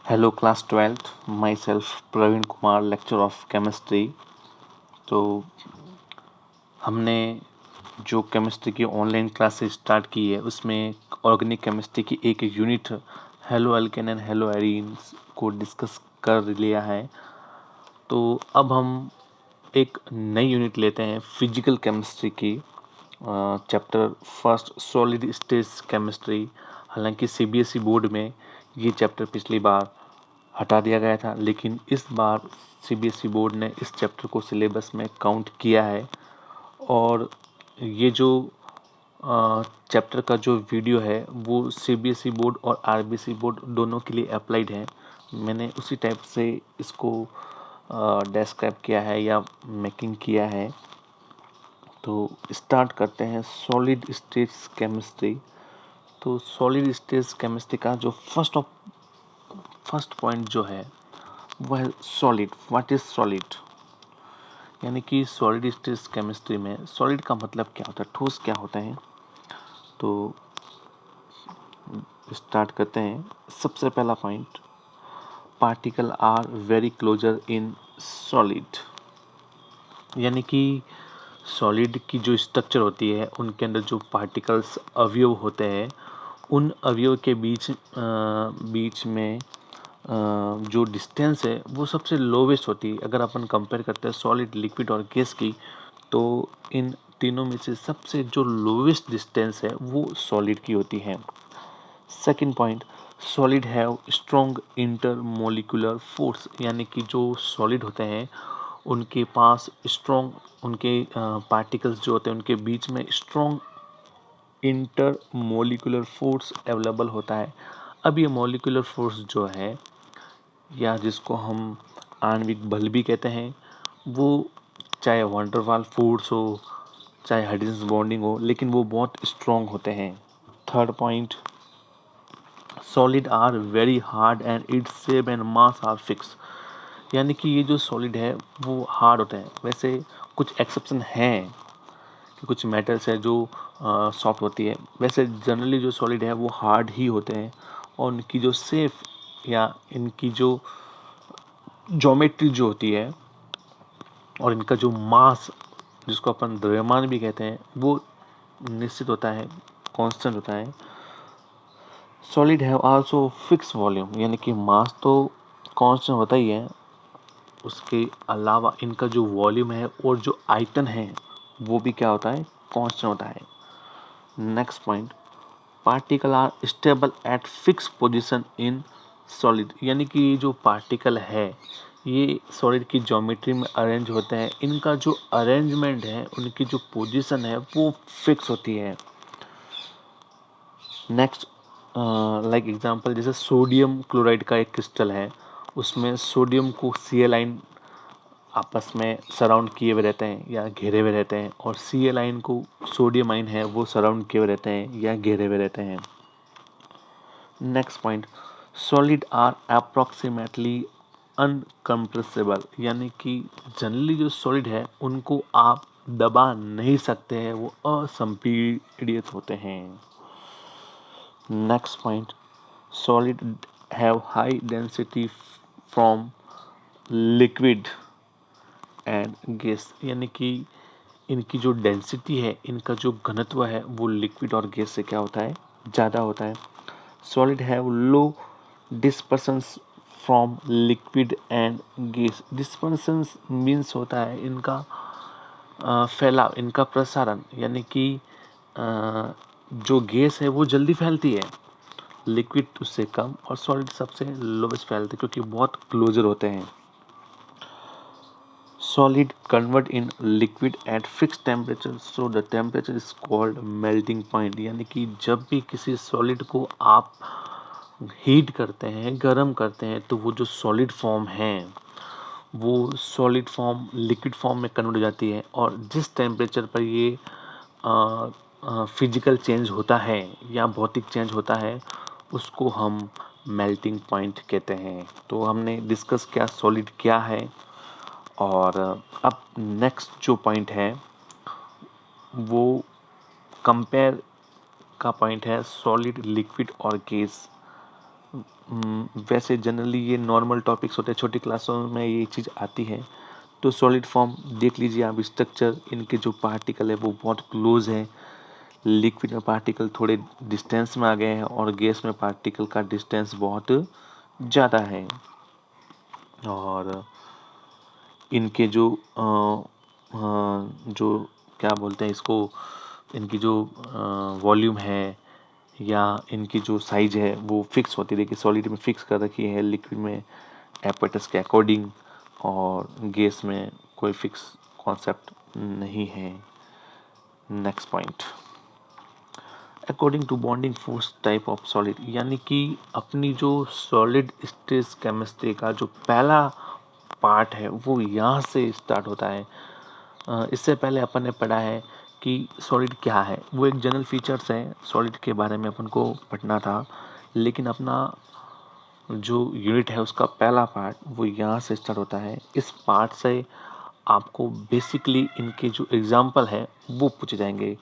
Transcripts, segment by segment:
Hello class 12th myself Praveen Kumar lecture of chemistry. तो हमने जो केमिस्ट्री की ऑनलाइन क्लासेस स्टार्ट की है उसमें ऑर्गेनिक केमिस्ट्री की एक unit hello alkane and hello arenes को डिस्कस कर लिया है। तो अब हम एक नई यूनिट लेते हैं फिजिकल केमिस्ट्री की, chapter first solid stage chemistry. हालांकि सीबीएसई बोर्ड में ये चैप्टर पिछली बार हटा दिया गया था, लेकिन इस बार सीबीएसई बोर्ड ने इस चैप्टर को सिलेबस में काउंट किया है। और ये जो चैप्टर का जो वीडियो है वो सीबीएसई बोर्ड और आरबीसी बोर्ड दोनों के लिए अप्लाइड है। मैंने उसी टाइप से इसको डिस्क्राइब किया है या मेकिंग किया है। तो स्टार्ट करते हैं सॉलिड स्टेज केमिस्ट्री। तो सॉलिड स्टेज केमिस्ट्री का जो फर्स्ट पॉइंट जो है वह है सॉलिड। What is solid? यानी कि सॉलिड स्टेज केमिस्ट्री में सॉलिड का मतलब क्या होता है, ठोस क्या होता है। तो स्टार्ट करते हैं। सबसे पहला point, particle are very closer in solid. यानी कि सॉलिड की जो स्ट्रक्चर होती है उनके अंदर जो पार्टिकल्स अवयव होते हैं उन अवयव के बीच में जो डिस्टेंस है वो सबसे लोवेस्ट होती है। अगर अपन कंपेयर करते हैं सॉलिड, लिक्विड और गैस की, तो इन तीनों में से सबसे जो लोवेस्ट डिस्टेंस है वो सॉलिड की होती है। Second point, solid have strong intermolecular force. यानी कि जो सॉलिड होते हैं उनके पास स्ट्रॉन्ग, उनके पार्टिकल्स जो होते हैं उनके बीच में स्ट्रॉन्ग इंटरमोलिकुलर फोर्स अवेलेबल होता है। अब ये मोलिकुलर फोर्स जो है, या जिसको हम आणविक बल भी कहते हैं, वो चाहे वंडरवाल फोर्स हो, चाहे हाइड्रोजन बॉन्डिंग हो, लेकिन वो बहुत स्ट्रॉन्ग होते हैं। Third point, solid are very hard and its shape and mass are fix. यानी कि ये जो सॉलिड है वो हार्ड होता है। वैसे कुछ एक्सेप्शन हैं कि कुछ मेटल्स है जो सॉफ्ट होती है, वैसे जनरली जो सॉलिड है वो हार्ड ही होते हैं। और उनकी जो शेप या इनकी जो ज्योमेट्री जो होती है और इनका जो मास, जिसको अपन द्रव्यमान भी कहते हैं, वो निश्चित होता है, कांस्टेंट होता है। सॉलिड है आल्सो फिक्स वॉल्यूम। यानी कि मास तो कांस्टेंट होता ही है, उसके अलावा इनका जो वॉल्यूम है और जो आयतन है वो भी क्या होता है, कांस्टेंट होता है। Next point, particle are stable at fix position in solid. यानी कि ये जो पार्टिकल है ये सॉलिड की ज्योमेट्री में अरेंज होते हैं। इनका जो अरेंजमेंट है, उनकी जो पोजीशन है वो फिक्स होती है। नेक्स्ट, लाइक एग्जांपल, जैसे सोडियम क्लोराइड का एक क्रिस्टल है, उसमें सोडियम को Cl आयन आपस में सराउंड किए हुए रहते हैं या घेरे हुए रहते हैं, और Cl आयन को सोडियम आयन है वो सराउंड किए हुए रहते हैं या घेरे हुए रहते हैं। Next point, solid are approximately incompressible. यानी कि जनरली जो सॉलिड है उनको आप दबा नहीं सकते हैं, वो असंपीड़ित होते हैं। Next point, solid have high density from liquid and gas. यानी कि इनकी जो डेंसिटी है, इनका जो घनत्व है वो लिक्विड और गैस से क्या होता है, ज़्यादा होता है। Solid have low dispersions from liquid and gas. Dispersions means होता है इनका फैलाव, इनका प्रसारण। यानी कि जो गैस है वो जल्दी फैलती है, लिक्विड उससे कम, और सॉलिड सबसे लोवेस्ट फैलते हैं क्योंकि बहुत क्लोजर होते हैं। Solid convert in liquid at fixed temperature, so the temperature is called melting point। यानी कि जब भी किसी सॉलिड को आप हीट करते हैं, गर्म करते हैं, तो वो जो सॉलिड फॉर्म है वो सॉलिड फॉर्म लिक्विड फॉर्म में कन्वर्ट हो जाती है। और जिस टेम्परेचर पर ये फिजिकल चेंज होता है या भौतिक चेंज होता है उसको हम मेल्टिंग पॉइंट कहते हैं। तो हमने डिस्कस किया सॉलिड क्या है। और अब नेक्स्ट जो पॉइंट है वो कंपेयर का पॉइंट है सॉलिड, लिक्विड और गैस। वैसे जनरली ये नॉर्मल टॉपिक्स होते हैं, छोटी क्लासों में ये चीज़ आती है। तो सॉलिड फॉर्म देख लीजिए आप, स्ट्रक्चर इनके जो पार्टिकल है वो बहुत क्लोज है। लिक्विड में पार्टिकल थोड़े डिस्टेंस में आ गए हैं और गैस में पार्टिकल का डिस्टेंस बहुत ज़्यादा है। और इनके जो क्या बोलते हैं इसको, इनकी जो वॉल्यूम है या इनकी जो साइज है वो फिक्स होती है। देखिए सॉलिड में फिक्स कर रखी है, लिक्विड में एपेटस के अकॉर्डिंग, और गैस में कोई फिक्स कॉन्सेप्ट नहीं है। Next point, according to bonding force type of solid, यानी कि अपनी जो सॉलिड स्टेज केमिस्ट्री का जो पहला पार्ट है वो यहाँ से स्टार्ट होता है। इससे पहले अपन ने पढ़ा है कि सॉलिड क्या है, वो एक जनरल फीचर्स है सॉलिड के बारे में अपन को पढ़ना था। लेकिन अपना जो यूनिट है उसका पहला पार्ट वो यहाँ से स्टार्ट होता है। इस पार्ट से आपको बेसिकली इनके जो एग्जाम्पल है वो पूछे जाएंगे।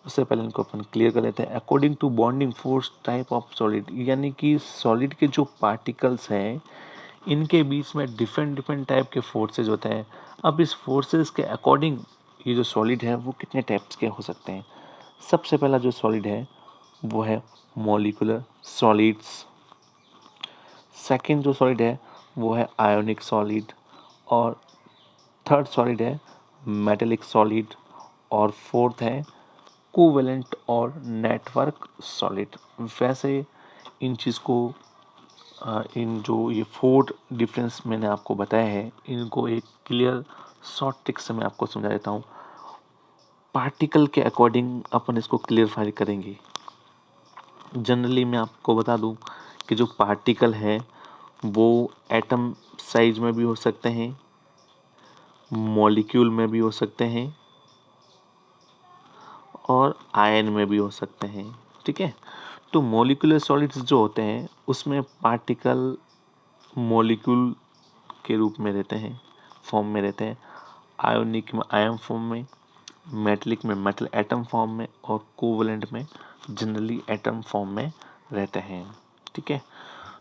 उससे पहले इनको अपन क्लियर कर लेते हैं। According to bonding force type of solid, यानी कि सॉलिड के जो पार्टिकल्स हैं इनके बीच में डिफरेंट डिफरेंट टाइप के फोर्सेज होते हैं। अब इस फोर्सेस के अकॉर्डिंग ये जो सॉलिड है वो कितने टाइप्स के हो सकते हैं। सबसे पहला जो सॉलिड है वो है मॉलिक्यूलर सॉलिड्स। सेकंड जो सॉलिड है वो है आयोनिक सॉलिड, और थर्ड सॉलिड है मेटेलिक सॉलिड, और फोर्थ है कोवेलेंट और नेटवर्क सॉलिड। वैसे इन चीज़ को इन जो ये फोर डिफरेंस मैंने आपको बताया है इनको एक क्लियर शॉर्ट ट्रिक से मैं आपको समझा देता हूँ। पार्टिकल के अकॉर्डिंग अपन इसको क्लियरफाई करेंगे। जनरली मैं आपको बता दूं कि जो पार्टिकल है वो एटम साइज में भी हो सकते हैं, मॉलिक्यूल में भी हो सकते हैं, और आयन में भी हो सकते हैं। ठीक है, तो मॉलिक्यूलर सॉलिड्स जो होते हैं उसमें पार्टिकल मॉलिक्यूल के रूप में रहते हैं, फॉर्म में रहते हैं। आयोनिक में आयन फॉर्म में, मेटलिक में मेटल एटम फॉर्म में, और कोवलेंट में जनरली एटम फॉर्म में रहते हैं। ठीक है,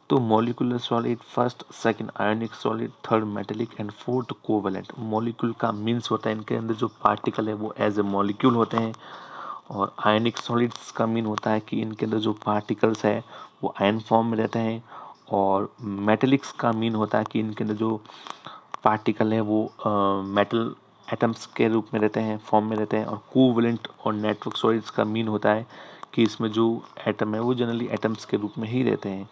तो molecular solid first, second ionic solid, third metallic and fourth covalent. Molecule का मीन्स होता है इनके अंदर जो पार्टिकल है वो एज ए मॉलिक्यूल होते हैं, और आयनिक सॉलिड्स का मीन होता है कि इनके अंदर जो पार्टिकल्स है वो आयन फॉर्म में रहते हैं, और मेटेलिक्स का मीन होता है कि इनके अंदर जो पार्टिकल है वो मेटल एटम्स के रूप में रहते हैं, फॉर्म में रहते हैं। और कोवलेंट और नेटवर्क सॉलिड्स का मीन होता है कि इसमें जो एटम है वो जनरली एटम्स के रूप में ही रहते हैं।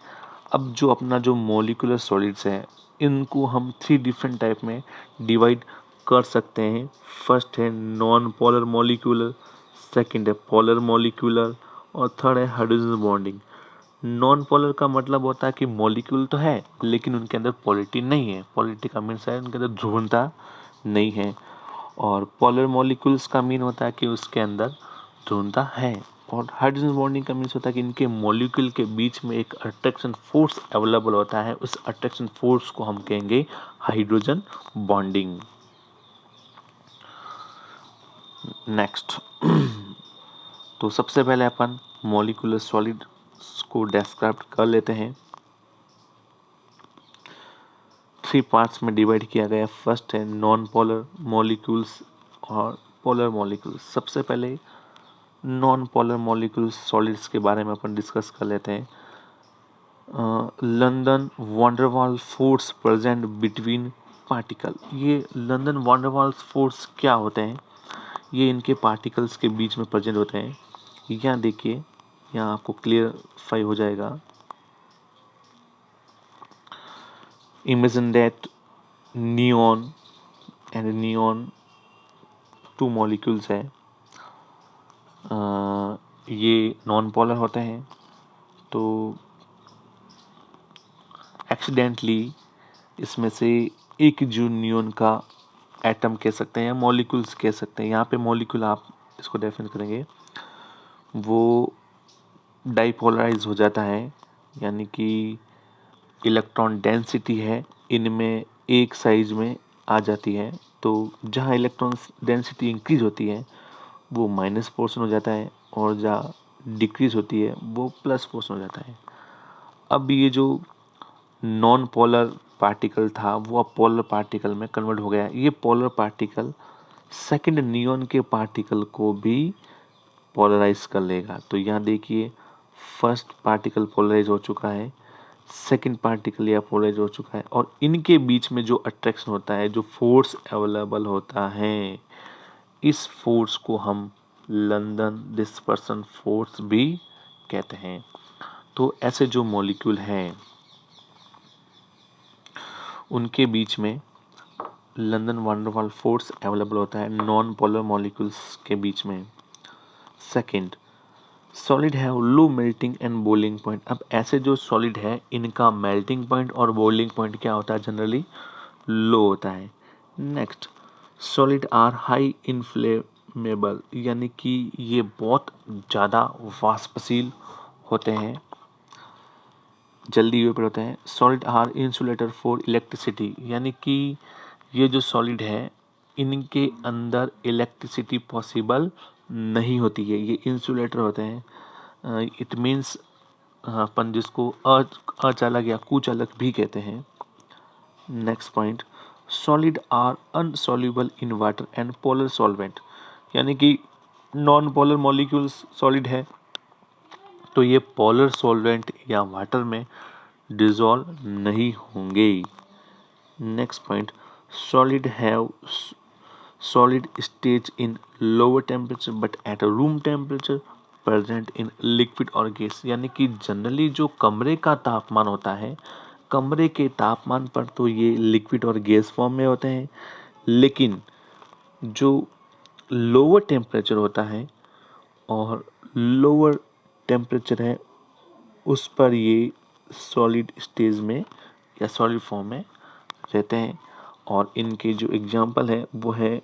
अब जो अपना जो मॉलिक्यूलर सॉलिड्स हैं इनको हम थ्री डिफरेंट टाइप में डिवाइड कर सकते हैं। फर्स्ट है नॉन पोलर मॉलिक्यूलर, सेकंड है पोलर मॉलिक्यूलर, और थर्ड है हाइड्रोजन बॉन्डिंग। नॉन पोलर का मतलब होता है कि मॉलिक्यूल तो है लेकिन उनके अंदर पॉलिटी नहीं है। पॉलिटी का मीन्स है उनके अंदर ध्रुवता नहीं है। और पोलर मॉलिक्यूल्स का मीन होता है कि उसके अंदर ध्रुवता है। और हाइड्रोजन बॉन्डिंग का मीन्स होता है कि इनके मॉलिक्यूल के बीच में एक अट्रैक्शन फोर्स अवेलेबल होता है, उस अट्रैक्शन फोर्स को हम कहेंगे हाइड्रोजन बॉन्डिंग। नेक्स्ट तो सबसे पहले अपन मॉलिक्यूलर सॉलिड को डिस्क्राइब कर लेते हैं। थ्री पार्ट्स में डिवाइड किया गया। फर्स्ट है नॉन पोलर मॉलिक्यूल्स और पोलर मॉलिक्यूल्स। सबसे पहले नॉन पोलर मॉलिक्यूल्स सॉलिड्स के बारे में अपन डिस्कस कर लेते हैं। London van der Waals force present between particle. ये लंदन वंडरवाल फोर्स क्या होते हैं, ये इनके पार्टिकल्स के बीच में प्रेजेंट होते हैं। यहाँ देखिए, यहाँ आपको क्लियरफाई हो जाएगा। Imagine that neon and neon two molecules है। ये नॉन पोलर होते हैं, तो एक्सीडेंटली इसमें से एक जो नियॉन का एटम कह सकते हैं या मॉलिक्यूल्स कह सकते हैं, यहाँ पे मॉलिक्यूल आप इसको डेफिन करेंगे, वो डाइपोलराइज हो जाता है। यानी कि इलेक्ट्रॉन डेंसिटी है इनमें एक साइज में आ जाती है। तो जहाँ इलेक्ट्रॉन डेंसिटी इंक्रीज होती है वो माइनस पोर्शन हो जाता है, और जहाँ डिक्रीज होती है वो प्लस पोर्शन हो जाता है। अब ये जो नॉन पोलर पार्टिकल था वो अब पोलर पार्टिकल में कन्वर्ट हो गया। ये पोलर पार्टिकल सेकंड नियॉन के पार्टिकल को भी पोलराइज कर लेगा। तो यहाँ देखिए फर्स्ट पार्टिकल पोलराइज हो चुका है, सेकंड पार्टिकल या पोलराइज हो चुका है, और इनके बीच में जो अट्रैक्शन होता है, जो फोर्स अवेलेबल होता है, इस फोर्स को हम लंदन डिस्पर्सन फोर्स भी कहते हैं। तो ऐसे जो मॉलिक्यूल हैं उनके बीच में लंदन वान डेर वाल फोर्स अवेलेबल होता है नॉन पोलर मॉलिक्यूल्स के बीच में। सेकंड, सॉलिड है low melting and boiling point. अब ऐसे जो सॉलिड है इनका मेल्टिंग पॉइंट और बॉइलिंग पॉइंट क्या होता है, जनरली लो होता है। Next, solid are high inflammable, यानी कि ये बहुत ज़्यादा वाष्पशील होते हैं, जल्दी इवेपोरेट होते हैं। Solid are insulator for electricity, यानी कि ये जो सॉलिड है इनके अंदर इलेक्ट्रिसिटी पॉसिबल नहीं होती है, ये इंसुलेटर होते हैं। इट मीन्स अपन जिसको अचालक या कुचालक भी कहते हैं। Next point, solid are insoluble in water and polar solvent, यानी कि नॉन पोलर मॉलिक्यूल्स सॉलिड है तो ये पोलर सॉल्वेंट या वाटर में डिसॉल्व नहीं होंगे। Next point, solid have solid stage in lower temperature but at room temperature present in liquid और गैस, यानी कि जनरली जो कमरे का तापमान होता है, कमरे के तापमान पर तो ये लिक्विड और गैस फॉर्म में होते हैं, लेकिन जो लोअर टेम्परेचर होता है और लोअर टेम्परेचर है उस पर ये सॉलिड स्टेज में या सॉलिड फॉर्म में रहते हैं। और इनके जो एग्जांपल है वो है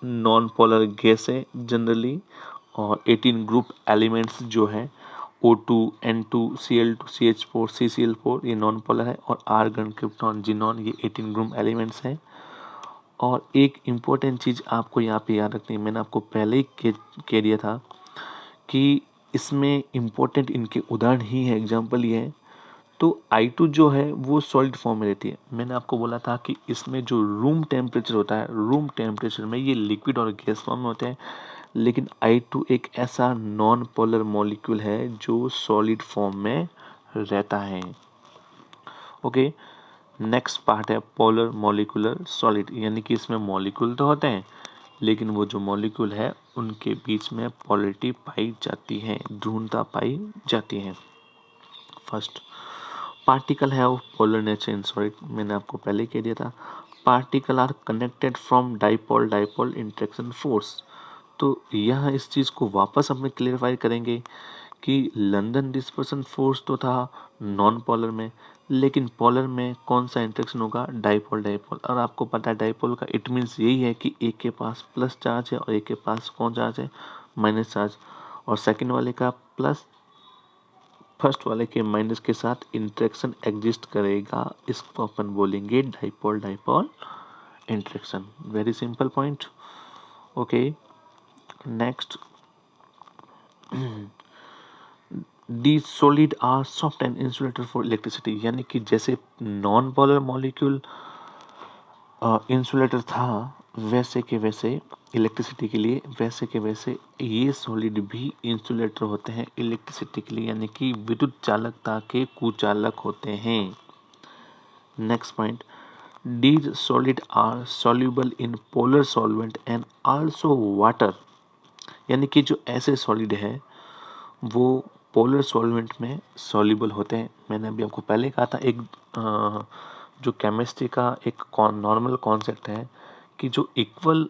नॉन पोलर गैस है जनरली, और 18 ग्रुप एलिमेंट्स जो है O2, N2, Cl2, CH4, CCl4 ये नॉन पोलर है, और आर्गन, क्रिप्टॉन, जिनॉन ये 18 ग्रुप एलिमेंट्स हैं। और एक इम्पोर्टेंट चीज़ आपको यहाँ पे याद रखनी है, मैंने आपको पहले ही कह दिया था कि इसमें इम्पोर्टेंट इनके उदाहरण ही है, एग्जाम्पल ये है। तो I2 जो है वो सॉलिड फॉर्म में रहती है। मैंने आपको बोला था कि इसमें जो रूम टेम्परेचर होता है, रूम टेम्परेचर में ये लिक्विड और गैस फॉर्म में होते हैं, लेकिन I2 एक ऐसा नॉन पोलर मॉलिक्यूल है जो सॉलिड फॉर्म में रहता है। ओके, नेक्स्ट पार्ट है पोलर मॉलिक्यूलर सॉलिड, यानी कि इसमें मॉलिक्यूल तो होते हैं लेकिन वो जो मॉलिक्यूल है उनके बीच में पोलरिटी पाई जाती है, ध्रुवता पाई जाती है। फर्स्ट, पार्टिकल है पोलर नेचर इन सॉलिड, मैंने आपको पहले कह दिया था। Particle are connected from dipole dipole interaction force. तो यहाँ इस चीज़ को वापस हम क्लियरफाई करेंगे कि लंदन डिस्पर्सन फोर्स तो था नॉन पोलर में, लेकिन पोलर में कौन सा इंटरेक्शन होगा, डाइपोल डाइपोल। और आपको पता है डाइपोल का इट मीन्स यही है कि एक के पास प्लस चार्ज है और एक के पास कौन चार्ज है, माइनस चार्ज, और सेकंड वाले का प्लस फर्स्ट वाले के माइनस के साथ इंटरेक्शन एग्जिस्ट करेगा, इसको अपन बोलेंगे dipole dipole interaction. Very simple point. Okay, next, the solid are soft and insulator for electricity, यानी कि जैसे नॉन पोलर मॉलिक्यूल इंसुलेटर था वैसे के वैसे इलेक्ट्रिसिटी के लिए, वैसे के वैसे ये सॉलिड भी इंसुलेटर होते हैं इलेक्ट्रिसिटी के लिए, यानी कि विद्युत चालकता के कुचालक होते हैं। Next point, these solid are soluble in polar solvent and also water, यानी कि जो ऐसे सॉलिड है वो पोलर सॉल्वेंट में सॉल्युबल होते हैं। मैंने अभी आपको पहले कहा था एक जो केमिस्ट्री का एक नॉर्मल कॉन्सेप्ट है कि जो इक्वल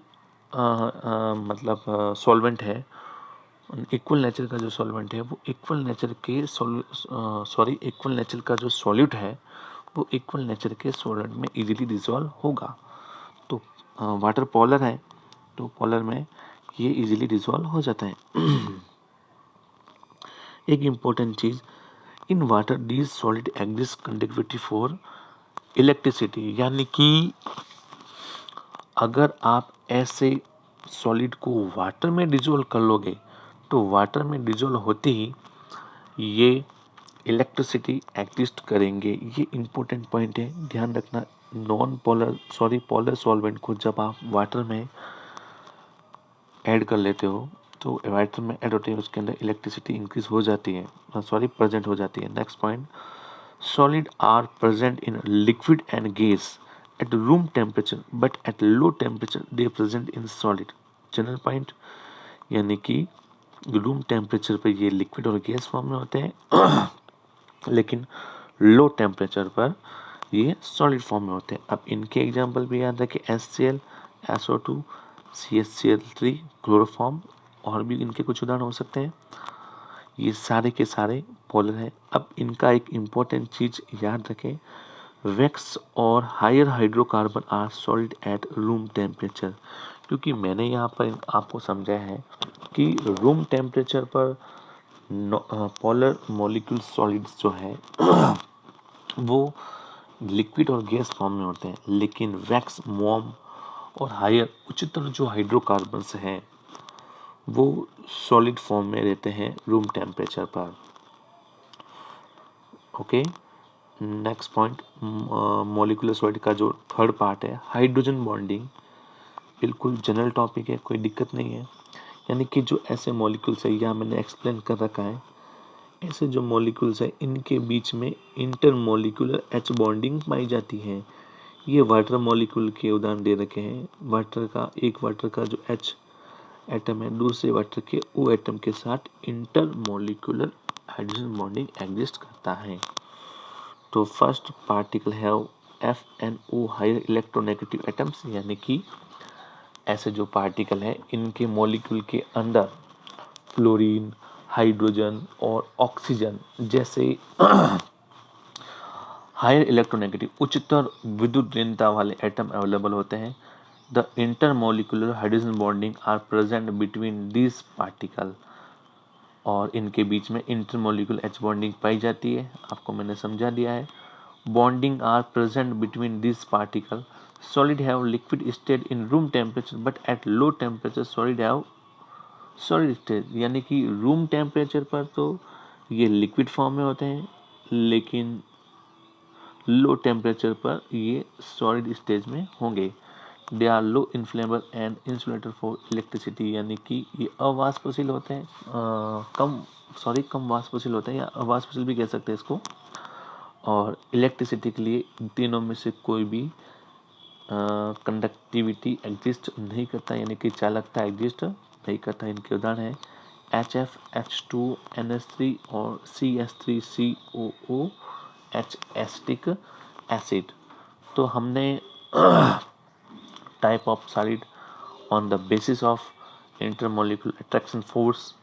मतलब सॉल्वेंट है, इक्वल नेचर का जो सॉल्वेंट है वो इक्वल नेचर के इक्वल नेचर का जो सॉल्यूट है वो इक्वल नेचर के सॉल्वेंट में इजीली डिसॉल्व होगा। तो वाटर पोलर है तो पोलर में ये इजीली डिसॉल्व हो जाता है। एक important cheese, in water these solid exist conductivity for electricity, यानी कि अगर आप ऐसे सॉलिड को वाटर में डिसॉल्व कर लोगे तो वाटर में डिसॉल्व होते ही ये इलेक्ट्रिसिटी एग्जिस्ट करेंगे। ये इम्पोर्टेंट पॉइंट है, ध्यान रखना। पॉलर सॉल्वेंट को जब आप वाटर में ऐड कर लेते हो तो वाटर में ऐड होते हैं, उसके अंदर इलेक्ट्रिसिटी इंक्रीज हो जाती है, प्रेजेंट हो जाती है। Next point, solid are present in liquid and gas at room temperature but at low temperature they present in solid. General point, यानी कि रूम टेम्परेचर पर ये लिक्विड और गैस फॉर्म में होते हैं लेकिन लो टेम्परेचर पर ये सॉलिड फॉर्म में होते हैं। अब इनके एग्जांपल भी याद रखें, HCl, SO2, CHCl3, क्लोरोफॉर्म, और भी इनके कुछ उदाहरण हो सकते हैं। ये सारे के सारे पोलर हैं। अब इनका एक इम्पोर्टेंट चीज़ याद रखें, वैक्स और higher hydrocarbon are solid at room temperature, क्योंकि मैंने यहाँ पर आपको समझाया है कि रूम टेम्परेचर पर पोलर मॉलिक्यूल सॉलिड्स जो है वो लिक्विड और गैस फॉर्म में होते हैं, लेकिन वैक्स, मोम और हायर उच्चतर जो हाइड्रोकार्बन्स हैं वो सॉलिड फॉर्म में रहते हैं रूम टेम्परेचर पर। Okay, next point, molecular solid का जो थर्ड पार्ट है, हाइड्रोजन बॉन्डिंग। बिल्कुल जनरल टॉपिक है, कोई दिक्कत नहीं है। यानी कि जो ऐसे मॉलिक्यूल्स है, यहाँ मैंने एक्सप्लेन कर रखा है, ऐसे जो मॉलिक्यूल्स है इनके बीच में इंटर मॉलिक्यूलर एच बॉन्डिंग पाई जाती है। ये वाटर मॉलिक्यूल के उदाहरण दे रखे हैं। एक वाटर का जो एच एटम है दूसरे वाटर के ओ एटम के साथ inter molecular hydrogen bonding exist करता है। तो फर्स्ट पार्टिकल है FNO, हायर इलेक्ट्रोनेगेटिव एटम्स, यानी कि ऐसे जो पार्टिकल है इनके मॉलिक्यूल के अंदर फ्लोरीन, हाइड्रोजन और ऑक्सीजन जैसे हायर इलेक्ट्रोनेगेटिव उच्चतर विद्युत ऋणता वाले एटम अवेलेबल होते हैं। The intermolecular hydrogen bonding are present between this particle, और इनके बीच में इंटरमोलिकुलर एच बॉन्डिंग पाई जाती है, आपको मैंने समझा दिया है। Bonding are present between this particle, solid have liquid state in room temperature but at low temperature solid have solid state, यानी कि रूम टेम्परेचर पर तो ये लिक्विड फॉर्म में होते हैं, लेकिन लो टेम्परेचर पर ये सॉलिड स्टेज में होंगे। They are low inflammable and insulator for electricity, यानी कि ये अवाष्पशील होते हैं, कम वाष्पशील होते हैं, या अवाष्पशील भी कह सकते हैं इसको। और इलेक्ट्रिसिटी के लिए तीनों में से कोई भी कंडक्टिविटी एग्जिस्ट नहीं करता, यानी कि चालकता एग्जिस्ट नहीं करता। इनके उदाहरण हैं HF, H2NH3 और CH3COOH एसिटिक एसिड। तो हमने type of solid on the basis of intermolecular attraction force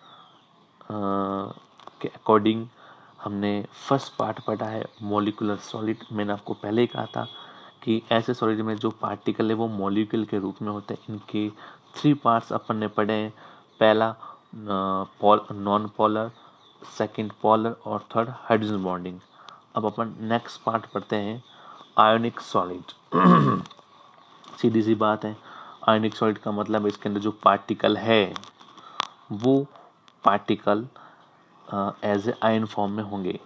के अकॉर्डिंग हमने फर्स्ट पार्ट पढ़ा है मॉलिक्यूलर सॉलिड। मैंने आपको पहले ही कहा था कि ऐसे सॉलिड में जो पार्टिकल है वो मॉलिक्यूल के रूप में होते हैं। इनके 3 पार्ट्स अपन ने पढ़े हैं, पहला नॉन पोलर, सेकंड पोलर और थर्ड हाइड्रोजन बॉन्डिंग। अब अपन नेक्स्ट पार्ट पढ़ते हैं आयोनिक सॉलिड। सीधी सी बात है, आयोनिक सॉलिड का मतलब इसके अंदर जो पार्टिकल है वो particle as a ion form में होंगे।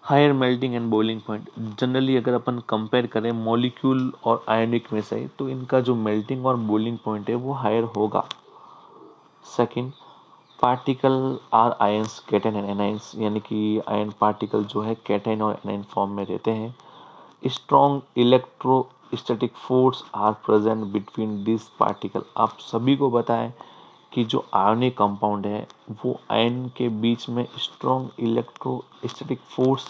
Higher melting and boiling point, generally अगर अपन कंपेयर करें मॉलिक्यूल और आयनिक में से, तो इनका जो मेल्टिंग और बॉइलिंग पॉइंट है वो हायर होगा। Second, particle are ions, cation and anions, यानी कि आयन पार्टिकल जो है कैटायन और एनायन फॉर्म में रहते हैं। Strong electrostatic force are present between this particle. आप सभी को पता है कि जो आयनिक कंपाउंड है वो आयन के बीच में स्ट्रॉन्ग इलेक्ट्रोस्टैटिक फोर्स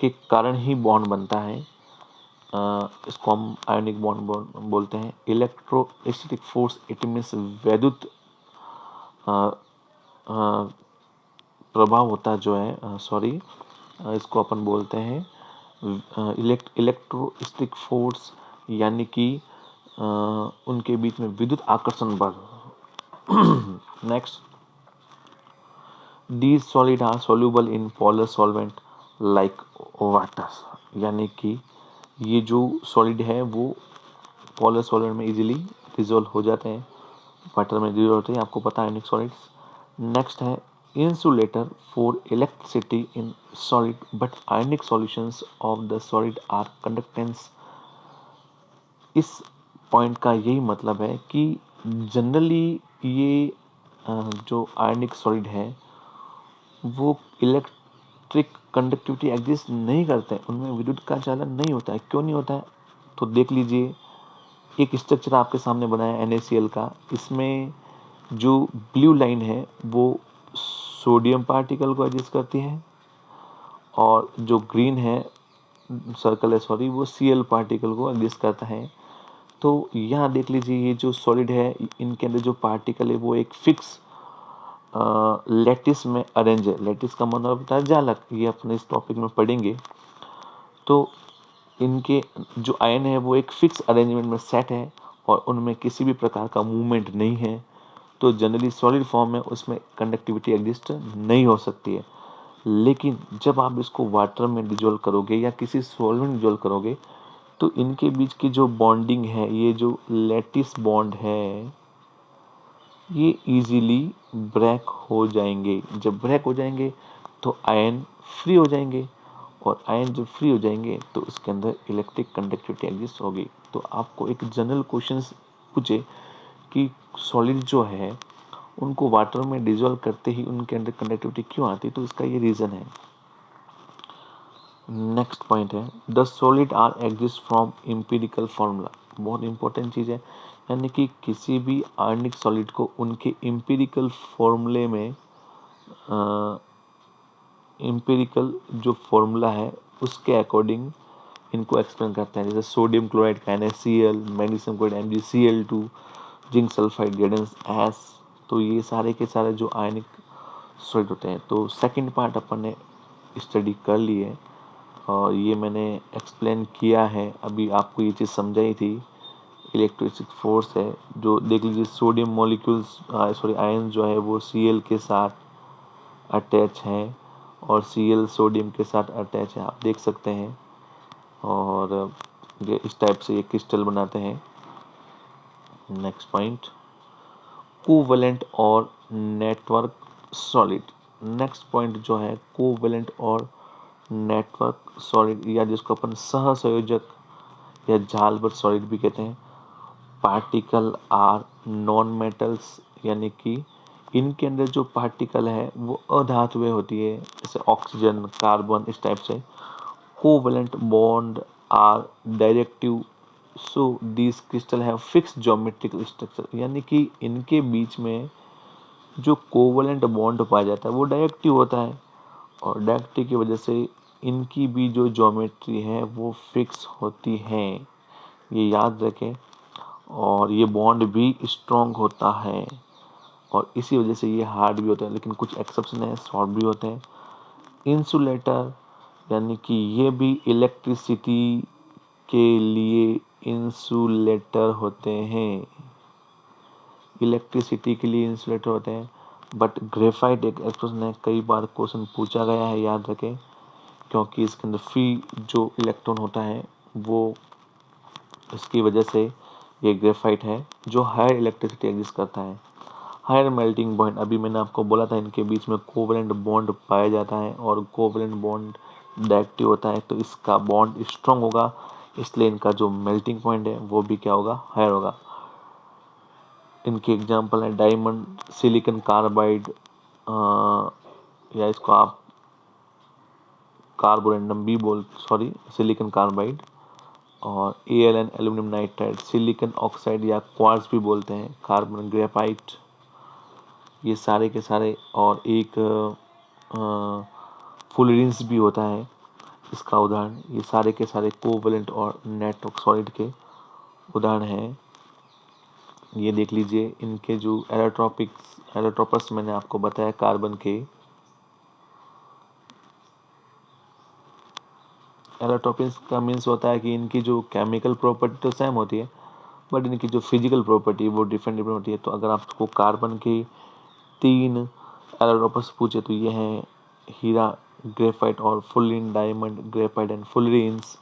के कारण ही बॉन्ड बनता है। इसको हम आयनिक बॉन्ड बोलते हैं। इलेक्ट्रोस्टैटिक फोर्स इट मीन्स वैद्युत प्रभाव होता जो है, इसको अपन बोलते हैं इलेक्ट्रोस्टैटिक फोर्स, यानी कि उनके बीच में विद्युत आकर्षण बल। Next, these solid are soluble in polar solvent like water, यानी कि ये जो सॉलिड है वो पोलर सॉल्वेंट में इजीली डिजोल्व हो जाते हैं, वाटर में डिजोल्व होते हैं। आपको पता है आयनिक सॉलिड्स। नेक्स्ट है insulator for electricity in solid but ionic solutions of the solid are conductance. इस पॉइंट का यही मतलब है कि जनरली ये जो आयनिक सॉलिड है वो इलेक्ट्रिक कंडक्टिविटी एग्जिस्ट नहीं करते हैं, उनमें विद्युत का चालन नहीं होता है। क्यों नहीं होता है? तो देख लीजिए, एक स्ट्रक्चर आपके सामने बना है NaCl का। इसमें जो ब्लू लाइन है वो सोडियम पार्टिकल को एडजस्ट करती है और जो ग्रीन है सर्कल है सॉरी वो Cl पार्टिकल को एडजस्ट करता है। तो यहाँ देख लीजिए, ये जो सॉलिड है इनके अंदर जो पार्टिकल है वो एक फिक्स लैटिस में अरेंज है। लैटिस का मतलब होता है जालक, ये अपने इस टॉपिक में पढ़ेंगे। तो इनके जो आयन है वो एक फिक्स अरेंजमेंट में सेट है और उनमें किसी भी प्रकार का मूवमेंट नहीं है। तो जनरली सॉलिड फॉर्म में उसमें कंडक्टिविटी एग्जिस्ट नहीं हो सकती है। लेकिन जब आप इसको वाटर में डिजोल्व करोगे या किसी सॉल्वेंट में डिजोल्व करोगे तो इनके बीच की जो बॉन्डिंग है, ये जो लैटिस बॉन्ड है, ये इजीली ब्रेक हो जाएंगे। जब ब्रेक हो जाएंगे तो आयन फ्री हो जाएंगे और आयन जब फ्री हो जाएंगे तो उसके अंदर इलेक्ट्रिक कंडक्टिविटी एग्जिस्ट होगी। तो आपको एक जनरल क्वेश्चन पूछे कि सॉलिड जो है उनको वाटर में डिजोल्व करते ही उनके अंदर कंडक्टिविटी क्यों आती, तो इसका ये रीज़न है। नेक्स्ट पॉइंट है the solid are exist from empirical formula. बहुत इंपॉर्टेंट चीज़ है, यानी कि किसी भी आयनिक सॉलिड को उनके एम्पिरिकल फॉर्मूले में एम्पिरिकल जो फॉर्मूला है उसके अकॉर्डिंग इनको एक्सप्लेन करते हैं। जैसे सोडियम क्लोराइड का NaCl, magnesium chloride MgCl2, zinc sulphide Zns। तो ये सारे के सारे जो आयनिक सॉलिड होते हैं। तो सेकंड पार्ट अपन ने स्टडी कर ली है और ये मैंने एक्सप्लेन किया है, अभी आपको ये चीज़ समझाई थी। इलेक्ट्रिक फोर्स है जो देख लीजिए, सोडियम मॉलिक्यूल्स सॉरी आयन जो है वो Cl के साथ अटैच हैं और Cl सोडियम के साथ अटैच है, आप देख सकते हैं। और ये इस टाइप से ये क्रिस्टल बनाते हैं। नेक्स्ट पॉइंट कोवैलेंट और नेटवर्क सॉलिड। नेक्स्ट पॉइंट जो है कोवैलेंट और नेटवर्क सॉलिड, या जिसको अपन सहसंयोजक या जालबद्ध सॉलिड भी कहते हैं। पार्टिकल आर नॉन मेटल्स, यानी कि इनके अंदर जो पार्टिकल है वो अधातुएं होती है, जैसे ऑक्सीजन, कार्बन, इस टाइप से। Covalent bond are directive, so this crystal have fix geometrical structure, यानी कि इनके बीच में जो कोवैलेंट बॉन्ड पाया जाता है वो डायरेक्टिव होता है और डायरेक्टिव की वजह से इनकी भी जो ज्योमेट्री है वो फिक्स होती है, ये याद रखें। और ये बॉन्ड भी स्ट्रॉन्ग होता है और इसी वजह से ये हार्ड भी होता है, लेकिन कुछ एक्सेप्शन है, सॉफ्ट भी होते हैं। इंसुलेटर, यानी कि ये भी इलेक्ट्रिसिटी के लिए इंसुलेटर होते हैं, इलेक्ट्रिसिटी के लिए इंसुलेटर होते हैं। बट ग्रेफाइट एक एक्सप्रेशन है, कई बार क्वेश्चन पूछा गया है, याद रखें, क्योंकि इसके अंदर फ्री जो इलेक्ट्रॉन होता है वो, इसकी वजह से ये ग्रेफाइट है जो हायर इलेक्ट्रिसिटी एग्जिस्ट करता है। हायर मेल्टिंग पॉइंट, अभी मैंने आपको बोला था इनके बीच में कोवैलेंट बॉन्ड पाया जाता है और कोवैलेंट बॉन्ड डायरेक्टिव होता है, तो इसका बॉन्ड स्ट्रॉन्ग होगा, इसलिए इनका जो मेल्टिंग पॉइंट है वो भी क्या होगा, हायर होगा। इनके एग्जांपल है डायमंड, सिलिकॉन कार्बाइड, या इसको आप कार्बोरेंडम भी बोल, सॉरी सिलिकॉन कार्बाइड, और AlN aluminium nitride, silicon oxide या क्वार्ट्ज भी बोलते हैं, कार्बन ग्रेफाइट, ये सारे के सारे। और एक फुलरेंस भी होता है इसका उदाहरण। ये सारे के सारे कोवैलेंट और नेटवर्क सॉलिड के उदाहरण हैं। ये देख लीजिए, इनके जो एलोट्रोपर्स मैंने आपको बताया कार्बन के, एलोट्रोपिन्स का मीन्स होता है कि इनकी जो केमिकल प्रॉपर्टी तो सेम होती है बट इनकी जो फिजिकल प्रॉपर्टी वो डिफरेंट डिफरेंट होती है। तो अगर आपको कार्बन के 3 एलोट्रोपर्स पूछे तो ये हैं हीरा, ग्रेफाइट और फुलरीन, डायमंड, ग्रेफाइट एंड फुलरीन्स।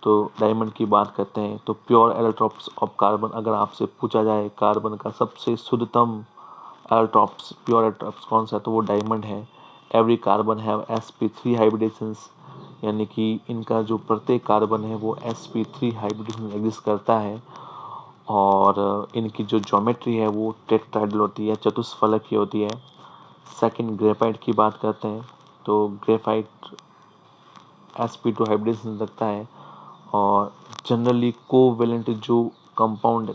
तो डायमंड की बात करते हैं तो प्योर एलोट्रोप्स ऑफ कार्बन, अगर आपसे पूछा जाए कार्बन का सबसे शुद्धतम एलोट्रॉप्स, प्योर एलोट्रॉप्स कौन सा है, तो वो डायमंड है। एवरी कार्बन हैव sp3 हाइब्रिडेशंस, यानी कि इनका जो प्रत्येक कार्बन है वो sp3 हाइब्रिडेशन एग्जिस्ट करता है। और इनकी जो ज्योमेट्री है वो टेट्राहेड्रल होती है, चतुष्फलक की होती है। सेकंड, ग्रेफाइट की बात करते हैं तो ग्रेफाइट sp2 हाइब्रिडेशन रखता है। और जनरली कोवेलेंट जो कंपाउंड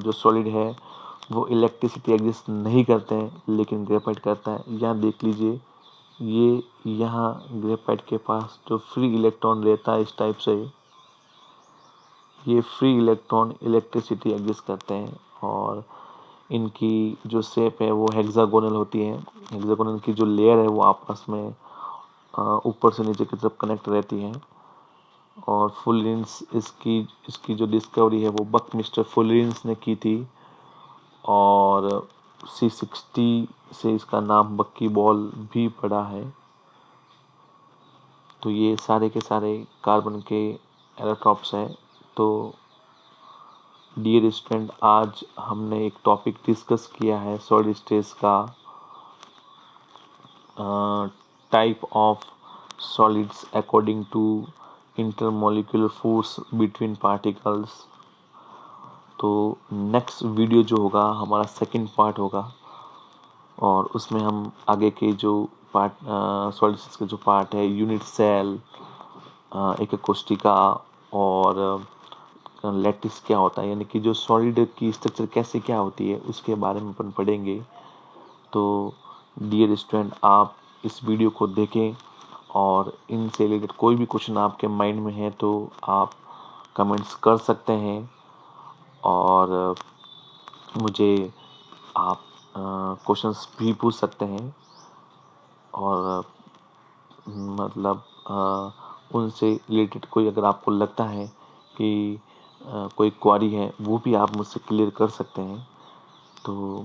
जो सॉलिड है वो इलेक्ट्रिसिटी एग्जिस्ट नहीं करते हैं, लेकिन ग्रेफाइट करता है। यहाँ देख लीजिए, ये यहाँ ग्रेफाइट के पास जो फ्री इलेक्ट्रॉन रहता है इस टाइप से, ये फ्री इलेक्ट्रॉन इलेक्ट्रिसिटी एग्जिस्ट करते हैं। और इनकी जो शेप है वो हेक्सागोनल होती है। हेक्सागोनल की जो लेयर है वो आपस में ऊपर से नीचे की तरफ कनेक्ट रहती है। और फुलरेंस इसकी इसकी जो डिस्कवरी है वो बकमिस्टर फुलरेंस ने की थी। और C60 से इसका नाम बक्की बॉल भी पड़ा है। तो ये सारे के सारे कार्बन के एलोट्रॉप्स हैं। तो डियर स्टूडेंट, आज हमने एक टॉपिक डिस्कस किया है सॉलिड स्टेट्स का, type of solids according to intermolecular force between particles. तो नेक्स्ट वीडियो जो होगा हमारा सेकंड पार्ट होगा, और उसमें हम आगे के जो पार्ट सॉलिड्स के जो पार्ट है, यूनिट सेल, एक कोष्टिका और लैटिस क्या होता है, यानी कि जो सॉलिड की स्ट्रक्चर कैसे क्या होती है उसके बारे में अपन पढ़ेंगे। तो डियर स्टूडेंट, आप इस वीडियो को देखें, और इनसे रिलेटेड कोई भी क्वेश्चन आपके माइंड में है तो आप कमेंट्स कर सकते हैं। और मुझे आप क्वेश्चंस भी पूछ सकते हैं, और मतलब उनसे रिलेटेड कोई अगर आपको लगता है कि कोई क्वारी है वो भी आप मुझसे क्लियर कर सकते हैं। तो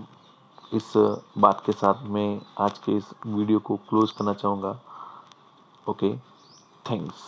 इस बात के साथ मैं आज के इस वीडियो को क्लोज करना चाहूँगा। Okay, thanks.